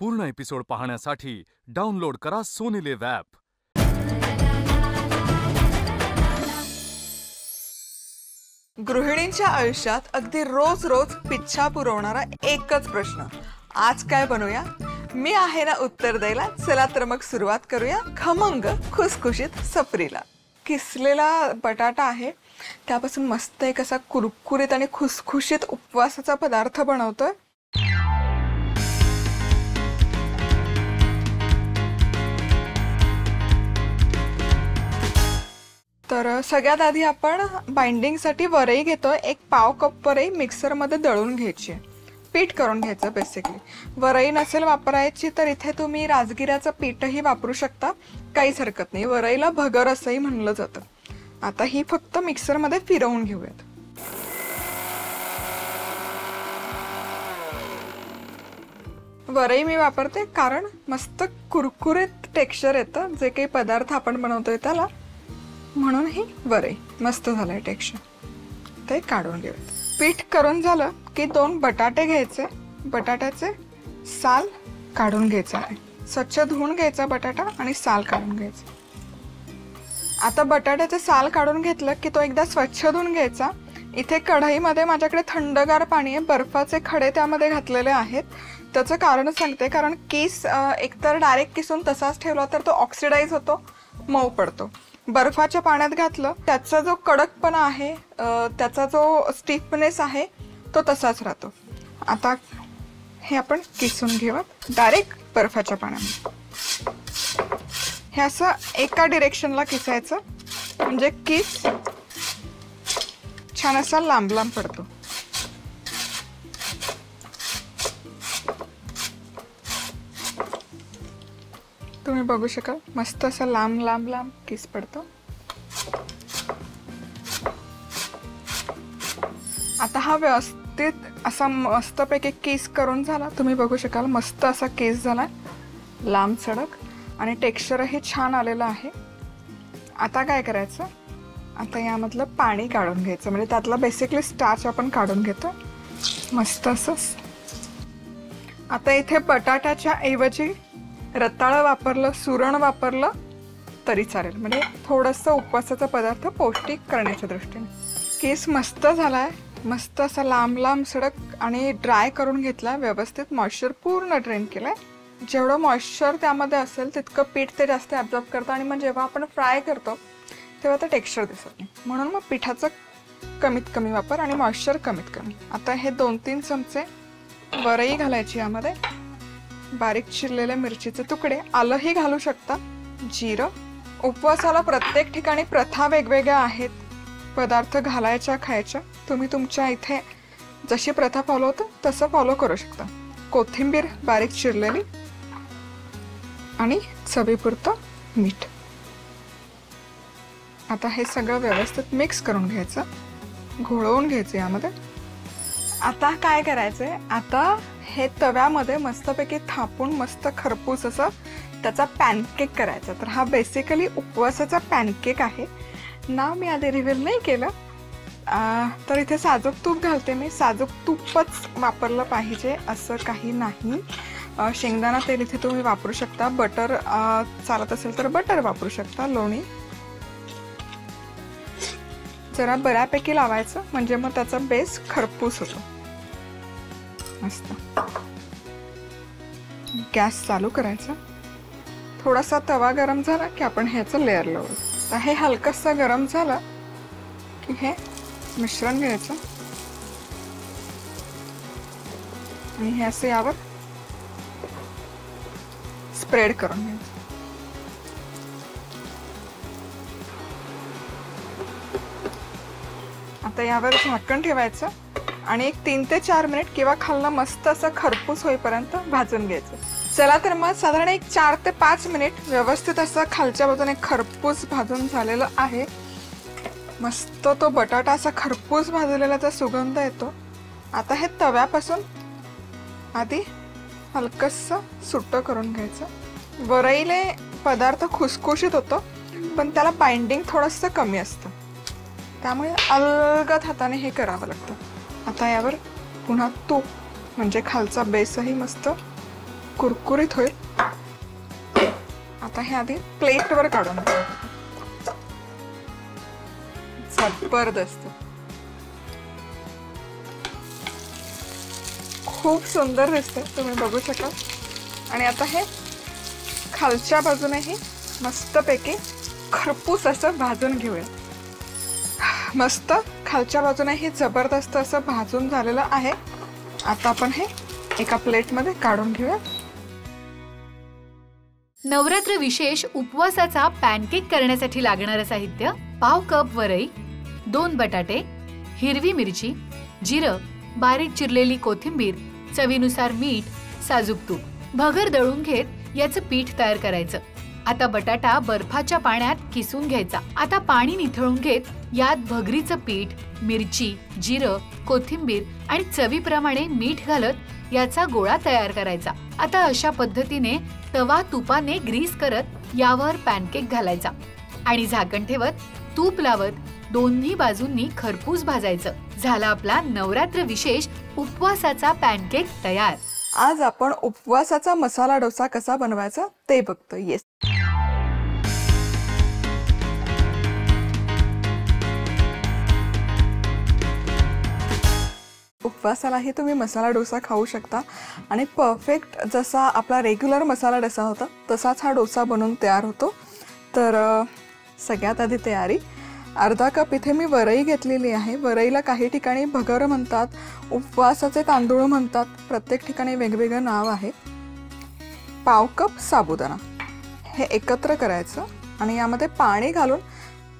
पूर्ण एपिसोड पाहण्यासाठी डाउनलोड करा सोनी लिव्ह ॲप। गृहिणींच्या आयुष्यात अगदी रोज रोज पिच्छा पुरवणारा एकच प्रश्न, आज काय बनवूया? मी आहे ना उत्तर द्यायला। चला तर मग सुरुवात करूया खमंग खुसखुशीत सफरीला। किसलेला बटाटा आहे, त्यापासून मस्त एक असा कुरकुरीत आणि खुसखुशीत उपवासाचा पदार्थ बनवतोय। तर सगळ्यात आधी आपण बाइंडिंगसाठी वरई घेतोय। एक पाव कप वरई मिक्सरमध्ये दळून घ्यायची, पीठ करून घ्यायचं बेसिकली। वरई नसेल वापरायची तर इथे तुम्ही राजगिऱ्याचं पीठही वापरू शकता, काहीच हरकत नाही। वरईला भगर असंही म्हणलं जातं। आता ही फक्त मिक्सरमध्ये फिरवून घेऊयात। वरई मी वापरते कारण मस्त कुरकुरीत टेक्स्चर येतं जे काही पदार्थ आपण बनवतोय त्याला, म्हणून ही वरई मस्त झालंय टेक्स्चर। ते काढून घेऊयात। पीठ करून झालं की 2 बटाटे घ्यायचे, बटाट्याचे साल काढून घ्यायचं आहे। स्वच्छ धुवून घ्यायचा बटाटा आणि साल काढून घ्यायचं। आता बटाट्याचे साल काढून घेतलं की तो एकदा स्वच्छ धुवून घ्यायचा। इथे कढईमध्ये माझ्याकडे थंडगार पाणी आहे, बर्फाचे खडे त्यामध्ये घातलेले आहेत। त्याचं कारण सांगते, कारण किस एकतर डायरेक्ट किसून तसाच ठेवला तर तो ऑक्सिडाइज होतो, मऊ पडतो। बर्फाच्या पाण्यात घातलं त्याचा जो कडकपणा आहे, त्याचा जो स्टिफनेस आहे तो तसाच राहतो। आता हे आपण किसून घेऊया डायरेक्ट बर्फाच्या पाण्यामध्ये। हे असं एका डिरेक्शनला किसायचं, म्हणजे किस छान असा लांब लांब पडतो। तुम्ही बघू शकाल मस्त असा लांब लांब लांब किस पडतो। आता हा व्यवस्थित असा मस्तपैकी किस करून झाला। तुम्ही बघू शकाल मस्त असा केस झाला, लांब सडक, आणि टेक्स्चरही छान आलेलं आहे। आता काय करायचं, आता यामधलं पाणी काढून घ्यायचं, म्हणजे त्यातला बेसिकली स्टार्च आपण काढून घेतो मस्त असं। आता इथे बटाट्याच्या ऐवजी रताळं वापरलं, सुरण वापरलं तरी चालेल, म्हणजे थोडंसं उपवासाचा पदार्थ पौष्टिक करण्याच्या दृष्टीने। केस मस्त झालाय, मस्त असा लांब लांब सडक आणि ड्राय करून घेतला व्यवस्थित। मॉइश्चर पूर्ण ड्रेन केलाय। जेवढं मॉइश्चर त्यामध्ये असेल तितकं पीठ ते जास्त ॲब्झॉर्ब करतं, आणि मग जेव्हा आपण फ्राय करतो तेव्हा ते टेक्स्चर दिसत नाही, म्हणून मग पिठाचं कमीत कमी वापर आणि मॉइश्चर कमीत कमी। आता हे 2-3 चमचे वरई घालायची यामध्ये, बारीक चिरलेले मिरचीचे तुकडे, आलंही घालू शकता, जिरं। उपवासाला प्रत्येक ठिकाणी प्रथा वेगवेगळ्या आहेत पदार्थ घालायच्या खायच्या, तुम्ही तुमच्या इथे जशी प्रथा फॉलो होतं तसं फॉलो करू शकता। कोथिंबीर बारीक चिरलेली आणि चवीपुरतं मीठ। आता हे सगळं व्यवस्थित मिक्स करून घ्यायचं, घोळवून घ्यायचं यामध्ये। आता काय करायचंय, आता हे तव्यामध्ये मस्तपैकी थापून मस्त खरपूस असं त्याचा पॅनकेक करायचा। तर हा बेसिकली उपवासाचा पॅनकेक आहे ना, मी आधी रिव्हील नाही केलं। तर इथे साजूक तूप घालते मी, साजूक तूपच वापरलं पाहिजे असं काही नाही। शेंगदाणा तेल इथे तुम्ही वापरू शकता, बटर चालत असेल तर बटर वापरू शकता, लोणी जरा बऱ्यापैकी लावायचं, म्हणजे मग त्याचा बेस खरपूस होतो मस्त। गॅस चालू करायचा, थोडासा तवा गरम झाला की आपण ह्याचं लेअर लावू। तर हे हलकंसं गरम झालं की हे मिश्रण घ्यायचं आणि हे असं यावर स्प्रेड करून घ्यायचं। आता यावर झाकण ठेवायचं आणि एक 3 ते 4 मिनिट किंवा खालनं मस्त असं खरपूस होईपर्यंत भाजून घ्यायचं। चला तर मग साधारण एक 4 ते 5 मिनिट व्यवस्थित असं खालच्या बाजूने खरपूस भाजून झालेलं आहे। मस्त तो बटाटा असा खरपूस भाजलेल्याचा सुगंध येतो। आता हे तव्यापासून आधी हलकंसं सुट्टं करून घ्यायचं। वरईले पदार्थ खुसखुशीत होतो, पण त्याला बाइंडिंग थोडंसं कमी असतं, त्यामुळे अलगद हाताने हे करावं लागतं। आता यावर पुन्हा तूप, म्हणजे खालचा बेसही मस्त कुरकुरीत होईल. आता हे आधी प्लेटवर काढून घेऊ. जबरदस्त, खूप सुंदर दिसते, तुम्ही बघू शकाल. आणि आता हे खालच्या बाजूनेही मस्तपैकी खरपूस असं भाजून घेऊया. मस्त खालच्या बाजूने हे जबरदस्त असं भाजून झालेलं आहे. आता आपण हे एका प्लेटमध्ये काढून घेऊया. नवरात्र विशेष उपवासाचा पॅनकेक करण्यासाठी लागणारं साहित्य: पाव कप वरई, 2 बटाटे, हिरवी मिरची, जिरं, बारीक चिरलेली कोथिंबीर, चवीनुसार मीठ, साजूक तूप. भगर दळून घेत याचं पीठ तयार करायचं. आता बटाटा बर्फाच्या पाण्यात किसून घ्यायचा. आता पाणी निथळून घेत यात भगरीचं पीठ, मिरची, जिरं, कोथिंबीर आणि चवीप्रमाणे मीठ घालत याचा गोळा तयार करायचा. आता अशा पद्धतीने तवा तुपाने ग्रीस करत यावर पॅनकेक घालायचा आणि झाकण ठेवत तूप लावत दोन्ही बाजूंनी खरपूस भाजायचं. झाला आपला नवरात्र विशेष उपवासाचा पॅनकेक तयार. आज आपण उपवासाचा मसाला डोसा कसा बनवायचा ते बघतो. येस, उपवासालाही तुम्ही मसाला डोसा खाऊ शकता आणि परफेक्ट जसा आपला रेग्युलर मसाला डोसा होता तसाच हा डोसा बनवून तयार होतो. तर सगळ्यात आधी तयारी. अर्धा कप इथे मी वरई घेतलेली आहे. वरईला काही ठिकाणी भगर म्हणतात, उपवासाचे तांदूळ म्हणतात, प्रत्येक ठिकाणी वेगवेगळं नाव आहे. पाव कप साबुदाणा हे एकत्र करायचं आणि यामध्ये पाणी घालून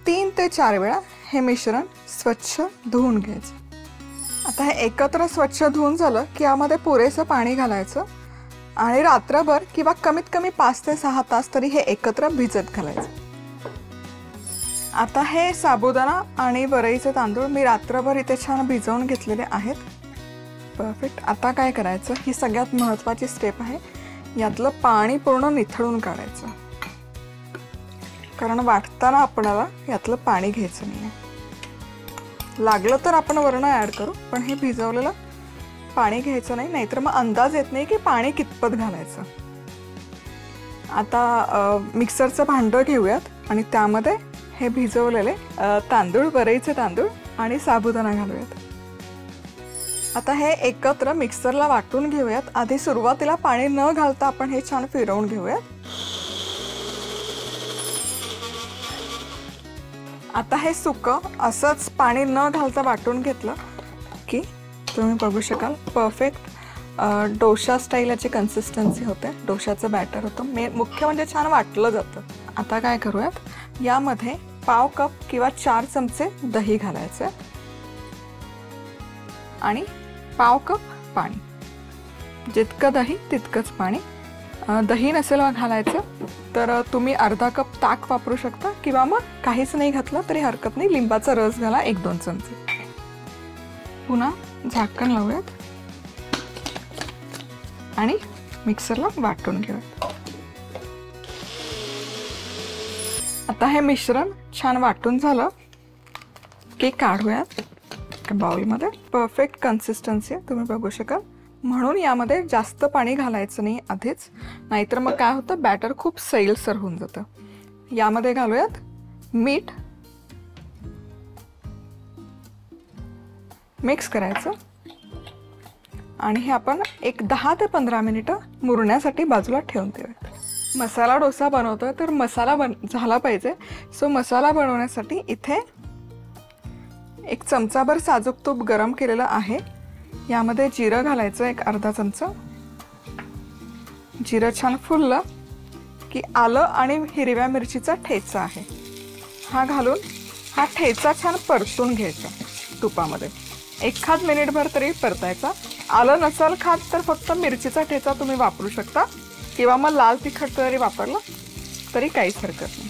3 ते 4 वेळा हे मिश्रण स्वच्छ धुवून घ्यायचं. आता हे एकत्र स्वच्छ धुवून झालं की यामध्ये पुरेसं पाणी घालायचं आणि रात्रभर किंवा कमीत कमी 5 ते 6 तास तरी हे एकत्र भिजत घालायचं. आता हे साबुदाणा आणि वरईचे तांदूळ मी रात्रभर इथे छान भिजवून घेतलेले आहेत. परफेक्ट. आता काय करायचं, ही सगळ्यात महत्त्वाची स्टेप आहे. यातलं पाणी पूर्ण निथळून काढायचं, कारण वाटताना आपल्याला यातलं पाणी घ्यायचं नाही आहे. लागलं तर आपण वरण ॲड करू, पण हे भिजवलेलं पाणी घ्यायचं नाही, नाहीतर मग अंदाज येत नाही की पाणी कितपत घालायचं. आता मिक्सरचं भांडं घेऊयात आणि त्यामध्ये हे भिजवलेले तांदूळ, वरईचे तांदूळ आणि साबुदाणा घालूयात. आता हे एकत्र मिक्सरला वाटून घेऊयात. आधी सुरुवातीला पाणी न घालता आपण हे छान फिरवून घेऊयात. आता हे सुकं असंच पाणी न घालता वाटून घेतलं की तुम्ही बघू शकाल परफेक्ट डोसा स्टाईल याची कन्सिस्टन्सी होते, डोशाचं बॅटर होतं. मुख्य म्हणजे छान वाटलं जातं. आता काय करूयात, यामध्ये पाव कप किंवा 4 चमचे दही घालायचे आणि पाव कप पाणी. जितकं दही तितकंच पाणी. दही नसेल घालायचं तर तुम्ही अर्धा कप ताक वापरू शकता किंवा मग काहीच नाही घातलं तरी हरकत नाही, लिंबाचा रस घाला 1-2 चमचे. पुन्हा झाकण लावूयात आणि मिक्सरला वाटून घेऊयात. आता हे मिश्रण छान वाटून झालं की काढूयात बाउलमध्ये. परफेक्ट कन्सिस्टन्सी आहे, तुम्ही बघू शकाल. म्हणून यामध्ये जास्त पाणी घालायचं नाही आधीच, नाहीतर मग काय होतं, बॅटर खूप सैलसर होऊन जातं. यामध्ये घालूयात मीठ, मिक्स करायचं आणि हे आपण एक 10 ते 15 मिनिटं मुरण्यासाठी बाजूला ठेवून देऊयात. मसाला डोसा बनवतोय तर मसाला झाला पाहिजे. सो मसाला बनवण्यासाठी इथे 1 चमचाभर साजूक तूप गरम केलेलं आहे. यामध्ये जिरं घालायचं 1 अर्धा चमचा. जिरं छान फुललं की आलं आणि हिरव्या मिरचीचा ठेचा आहे हा घालून हा ठेचा छान परतून घ्यायचा तुपामध्ये. 1 मिनिटभर तरी परतायचा. आलं नसेल खात तर फक्त मिरचीचा ठेचा तुम्ही वापरू शकता किंवा मग लाल तिखट जरी वापरलं तरी काहीच हरकत नाही.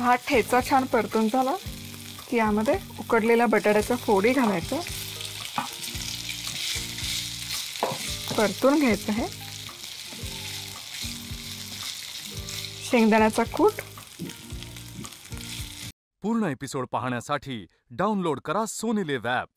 हा ठेचा छान परतून झाला की यामध्ये उकडलेल्या बटाट्याच्या फोडी घालायच्या, परतून घ्यायचं आहे. शेंगदाण्याचा कूट. पूर्ण एपिसोड पाहण्यासाठी डाउनलोड करा सोनी लिव्ह ॲप.